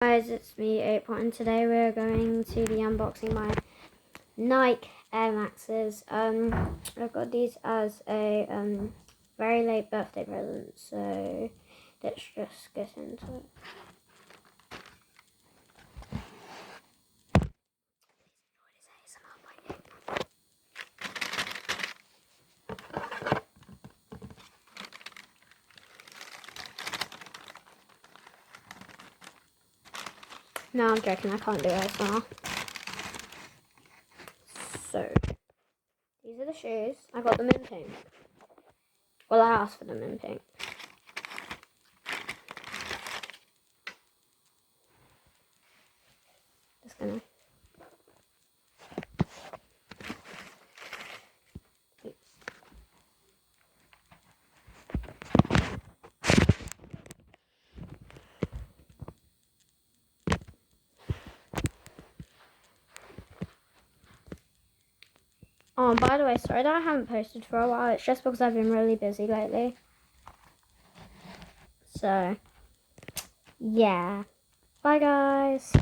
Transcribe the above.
Guys, it's me, April, and today we're going to be unboxing my Nike Air Maxes. I got these as a very late birthday present, so let's just get into it. No, I'm joking, I can't do it now. So, these are the shoes. I got them in pink. Well, I asked for them in pink. Just gonna... Oh, and by the way, sorry that I haven't posted for a while. It's just because I've been really busy lately. So, yeah. Bye, guys.